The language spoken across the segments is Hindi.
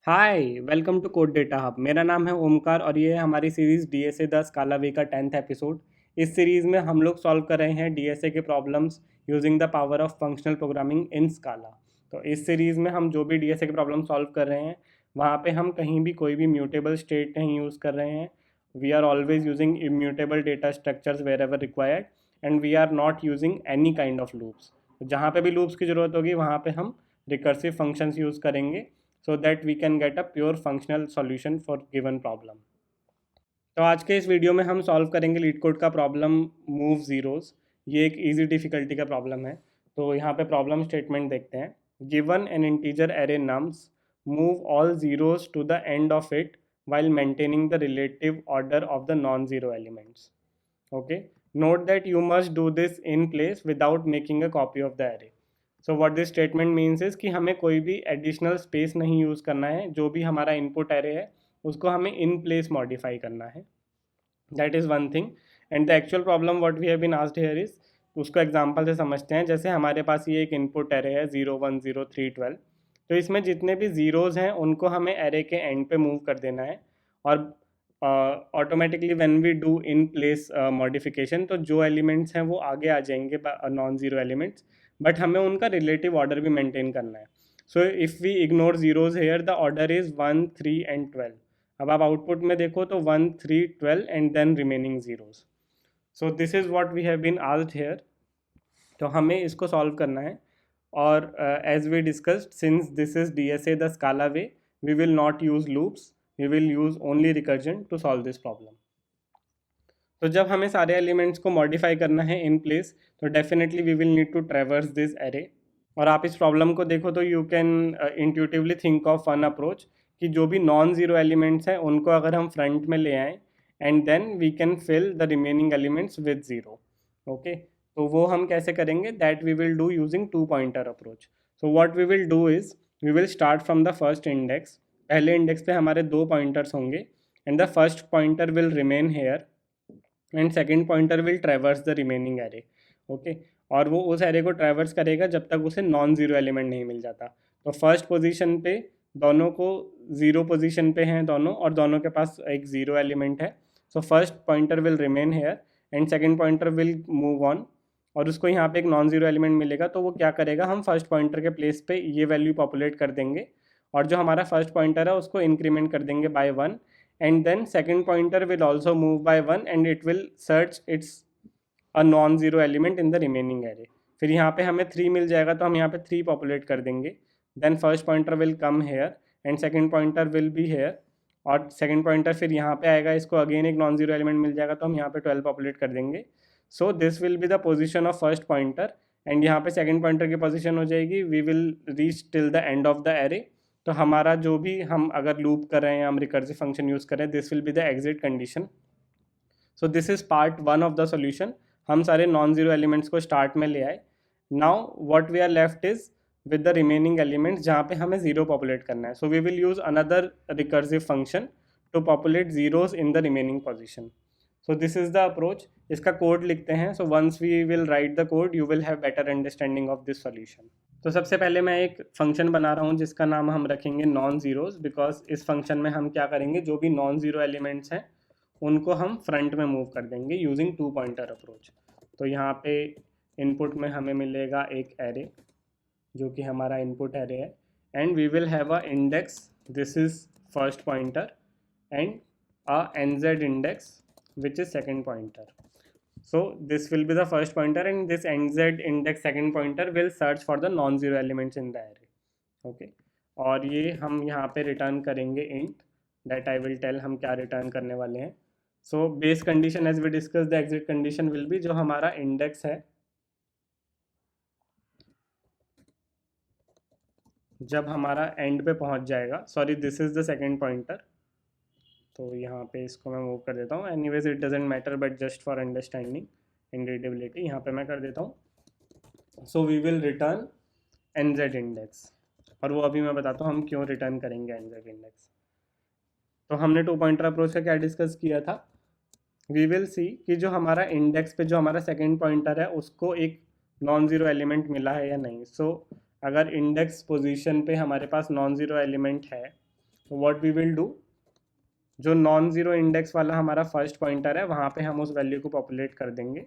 Hi welcome to code data hub. मेरा नाम है ओमकार और ये है हमारी series DSA the Scala way का 10th एपिसोड। इस सीरीज़ में हम लोग सॉल्व कर रहे हैं डीएसए के problems using the power of functional programming in स्काला। तो इस सीरीज़ में हम जो भी डीएसए के प्रॉब्लम सॉल्व कर रहे हैं वहाँ पे हम कहीं भी कोई भी म्यूटेबल स्टेट नहीं यूज़ कर रहे हैं। We are always using immutable data structures wherever required and we are not using any kind of loops. जहाँ पे भी लूप्स की ज़रूरत होगी वहाँ पे हम रिकर्सिव फंक्शंस यूज़ करेंगे so that we can get a pure functional solution for given problem। तो आज के इस वीडियो में हम सॉल्व करेंगे लीड कोड का प्रॉब्लम मूव ज़ीरोज़। ये एक इजी डिफ़िकल्टी का प्रॉब्लम है। तो यहाँ पे प्रॉब्लम स्टेटमेंट देखते हैं। Given an integer array nums, move all zeros to the end of it while maintaining the relative order of the non-zero elements. Okay, note that you must do this in place without making a copy of the array. So what this statement means is कि हमें कोई भी एडिशनल स्पेस नहीं यूज़ करना है। जो भी हमारा इनपुट एरे है उसको हमें इन प्लेस मॉडिफाई करना है। That is one thing. And the actual problem what we have been asked here is, उसको एग्जांपल से समझते हैं। जैसे हमारे पास ये एक इनपुट एरे है 0 1 0 3 12। तो इसमें जितने भी ज़ीरोज़ हैं उनको हमें एरे के एंड पे मूव कर देना है और automatically when we do in place modification तो जो एलिमेंट्स हैं वो आगे आ जाएंगे नॉन ज़ीरो एलिमेंट्स, बट हमें उनका रिलेटिव ऑर्डर भी मेंटेन करना है। So if we ignore zeros here the order is 1 3 and 12। अब आप आउटपुट में देखो तो 1 3 12 and then remaining zeros. So this is what we have been asked here. तो हमें इसको सॉल्व करना है और as we discussed, since this is DSA the Scala way, we will not use loops, we will use only recursion to solve this problem. तो जब हमें सारे एलिमेंट्स को मॉडिफाई करना है इन प्लेस तो definitely we will need to traverse this array. और आप इस प्रॉब्लम को देखो तो you can intuitively think of one approach कि जो भी नॉन ज़ीरो एलिमेंट्स हैं उनको अगर हम फ्रंट में ले आएँ and then we can fill the remaining elements with zero. Okay, तो वो हम कैसे करेंगे? That we will do using two pointer approach. So what we will do is we will start from the first index. पहले इंडेक्स पे हमारे दो पॉइंटर्स होंगे and the first pointer will remain here and second pointer will traverse the remaining array. Okay, और वो उस एरे को ट्रैवर्स करेगा जब तक उसे नॉन ज़ीरो एलिमेंट नहीं मिल जाता। तो फर्स्ट पोजीशन पे दोनों को ज़ीरो पोजीशन पे हैं दोनों, और दोनों के पास एक ज़ीरो एलिमेंट है। So first pointer will remain here and second pointer will move on, और उसको यहाँ पे एक नॉन ज़ीरो एलिमेंट मिलेगा। तो वो क्या करेगा, हम फर्स्ट पॉइंटर के प्लेस पे ये वैल्यू पॉपुलेट कर देंगे और जो हमारा फर्स्ट पॉइंटर है उसको इंक्रीमेंट कर देंगे bye 1, and then second pointer will also move by 1 and it will search its a non-zero element in the remaining array। फिर यहाँ पे हमें 3 मिल जाएगा तो हम यहाँ पे 3 पॉपुलेट कर देंगे। Then first pointer will come here and second pointer will be here, और सेकंड पॉइंटर फिर यहाँ पे आएगा, इसको अगेन एक नॉन जीरो एलिमेंट मिल जाएगा तो हम यहाँ पे 12 पॉपुलेट कर देंगे। So this will be the position of first pointer and यहाँ पे सेकंड पॉइंटर की पोजिशन हो जाएगी we will reach till the end of the array. तो हमारा जो भी हम अगर लूप कर रहे हैं, हम रिकर्सिव फंक्शन यूज़ कर रहे हैं, this will be the exit condition. So this is part one of the solution. हम सारे नॉन जीरो एलिमेंट्स को स्टार्ट में ले आए। Now what we are left is with the remaining elements जहाँ पे हमें ज़ीरो पॉपुलेट करना है। So we will use another recursive function to populate zeros in the remaining position. So this is the approach. इसका कोड लिखते हैं। So once we will write the code you will have better understanding of this solution. तो सबसे पहले मैं एक फंक्शन बना रहा हूँ जिसका नाम हम रखेंगे नॉन ज़ीरोज़, बिकॉज इस फंक्शन में हम क्या करेंगे, जो भी नॉन ज़ीरो एलिमेंट्स हैं उनको हम फ्रंट में मूव कर देंगे यूजिंग टू पॉइंटर अप्रोच। तो यहाँ पे इनपुट में हमें मिलेगा एक एरे जो कि हमारा इनपुट एरे है and we will have a index, this is first pointer and a nz index which is second pointer. So this will be the first pointer and this nz index second pointer will search for the non-zero elements in the array. Okay, और ये हम यहाँ पे रिटर्न करेंगे int that I will tell हम क्या रिटर्न करने वाले हैं। So base condition as we discussed, the exit condition will be जो हमारा index है जब हमारा end पे पहुँच जाएगा, sorry this is the second pointer. तो यहाँ पे इसको मैं मूव कर देता हूँ। Anyways it doesn't matter but just for understanding in readability यहाँ पे मैं कर देता हूँ। So we will return nz index, और वो अभी मैं बताता हूँ हम क्यों रिटर्न करेंगे nz इंडेक्स। तो हमने टू पॉइंटर अप्रोच का क्या डिस्कस किया था, वी विल सी कि जो हमारा इंडेक्स पे जो हमारा सेकेंड पॉइंटर है उसको एक नॉन ज़ीरो एलिमेंट मिला है या नहीं। सो अगर इंडेक्स पोजीशन पे हमारे पास नॉन ज़ीरो एलिमेंट है व्हाट वी विल डू, जो नॉन ज़ीरो इंडेक्स वाला हमारा फर्स्ट पॉइंटर है वहाँ पे हम उस वैल्यू को पॉपुलेट कर देंगे,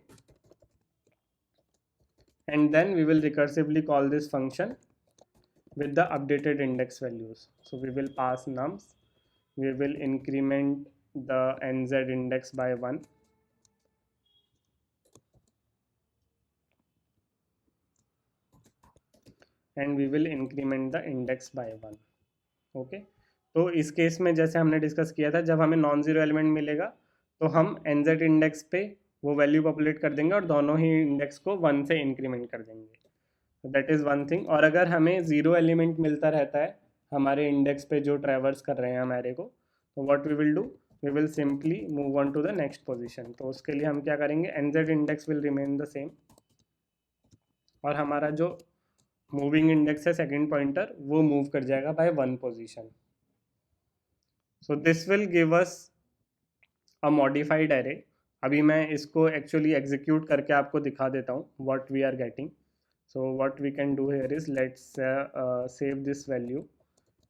and then we will recursively call this function with the updated index values. So we will pass nums, we will increment the nz index by 1, and we will increment the index by 1. Okay, तो इस केस में जैसे हमने डिस्कस किया था, जब हमें नॉन ज़ीरो एलिमेंट मिलेगा तो हम nz इंडेक्स पे वो वैल्यू पॉपुलेट कर देंगे और दोनों ही इंडेक्स को 1 से इंक्रीमेंट कर देंगे. That is one thing. और अगर हमें ज़ीरो एलिमेंट मिलता रहता है हमारे इंडेक्स पे जो ट्रैवर्स कर रहे हैं हम एरे को, तो what we will do, we will simply move on to the next position. तो उसके लिए हम क्या करेंगे, nz index will remain the same और हमारा जो मूविंग इंडेक्स है सेकंड पॉइंटर वो मूव कर जाएगा बाय 1 पोजीशन. So this will give us a modified array. अभी मैं इसको एक्चुअली एग्जीक्यूट करके आपको दिखा देता हूँ what we are getting. So what we can do here is let's save this value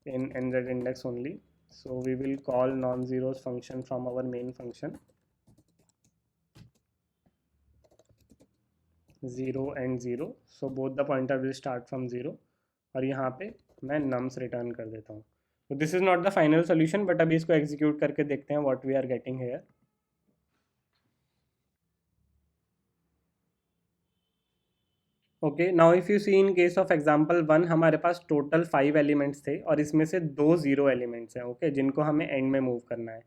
in nz index only. So we will call non-zeros function from our main function, 0 and 0. So both the pointer will start from 0 और यहाँ पे मैं nums return कर देता हूँ. So this is not the final solution, but अभी इसको execute करके देखते हैं what we are getting here. Okay, now if you see in case of example 1 हमारे पास टोटल 5 एलिमेंट्स थे और इसमें से 2 ज़ीरो एलिमेंट्स हैं, ओके, जिनको हमें एंड में मूव करना है.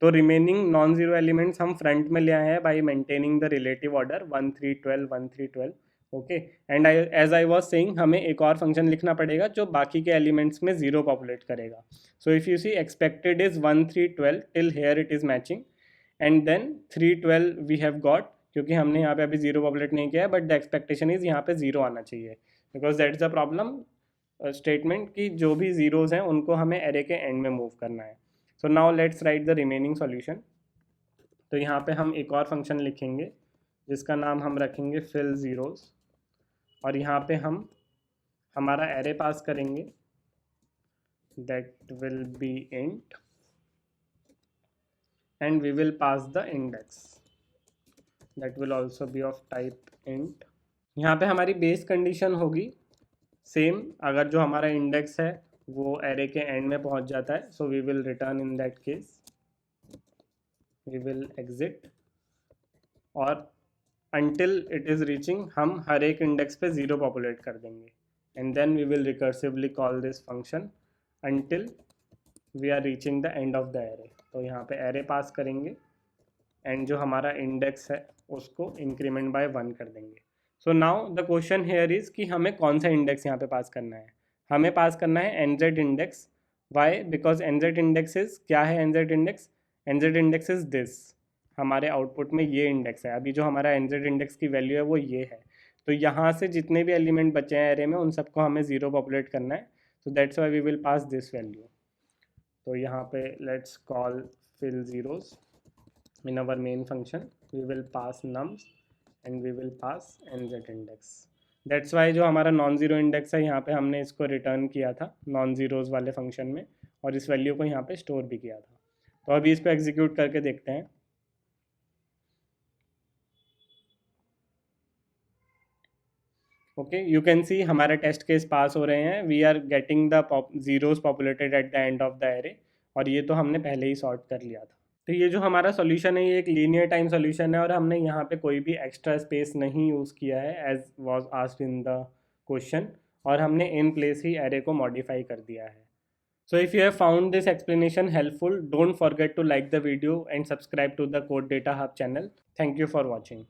तो रिमेनिंग नॉन ज़ीरो एलिमेंट्स हम फ्रंट में ले आए हैं by maintaining the relative order 1 3 12 1 3 12. ओके, and as I was saying हमें एक और फंक्शन लिखना पड़ेगा जो बाकी के एलिमेंट्स में ज़ीरो पॉपुलेट करेगा. So if you see expected is 1 3 12 till here it is matching, and then 3 12 we have got, क्योंकि हमने यहाँ पे अभी जीरो पॉपुलेट नहीं किया है, बट द एक्सपेक्टेशन इज़ यहाँ पे जीरो आना चाहिए, because that is the problem statement कि जो भी जीरोज़ हैं उनको हमें एरे के एंड में मूव करना है. So now let's write the remaining solution. तो यहाँ पे हम एक और फंक्शन लिखेंगे जिसका नाम हम रखेंगे फिल ज़ीरोज़, और यहाँ पे हम हमारा एरे पास करेंगे that will be int, and we will pass the index that will also be of type int. यहाँ पे हमारी बेस कंडीशन होगी सेम, अगर जो हमारा इंडेक्स है वो एरे के एंड में पहुँच जाता है, so we will return in that case, we will exit, और until it is reaching हम हर एक इंडेक्स पे ज़ीरो पॉपुलेट कर देंगे, and then we will recursively call this function until we are reaching the end of the array. तो यहाँ पे एरे पास करेंगे एंड जो हमारा इंडेक्स है उसको इंक्रीमेंट बाय 1 कर देंगे. So now the question here is कि हमें कौन सा इंडेक्स यहाँ पे पास करना है. हमें पास करना है nz index. Why? Because nz index is, क्या है nz index? nz index is this, हमारे आउटपुट में ये इंडेक्स है. अभी जो हमारा nz इंडेक्स की वैल्यू है वो ये है. तो यहाँ से जितने भी एलिमेंट बचे हैं एरे में उन सबको हमें ज़ीरो पॉपुलेट करना है. So that's why we will pass this value. तो यहाँ पे let's call fill zeros in our main function. We will pass nums and we will pass nz index. That's why जो हमारा नॉन ज़ीरो इंडेक्स है यहाँ पे हमने इसको रिटर्न किया था नॉन ज़ीरोज़ वाले फंक्शन में, और इस वैल्यू को यहाँ पे स्टोर भी किया था. तो अभी इसको एग्जीक्यूट करके देखते हैं. ओके, यू कैन सी हमारे टेस्ट केस पास हो रहे हैं. We are getting the zeros populated at the end of the array, और ये तो हमने पहले ही सॉर्ट कर लिया था. तो ये जो हमारा सॉल्यूशन है ये एक लीनियर टाइम सॉल्यूशन है, और हमने यहाँ पे कोई भी एक्स्ट्रा स्पेस नहीं यूज़ किया है as was asked in the question, और हमने इन प्लेस ही एरे को मॉडिफाई कर दिया है. So if you have found this explanation helpful, don't forget to like the video and subscribe to the code data hub channel. Thank you for watching.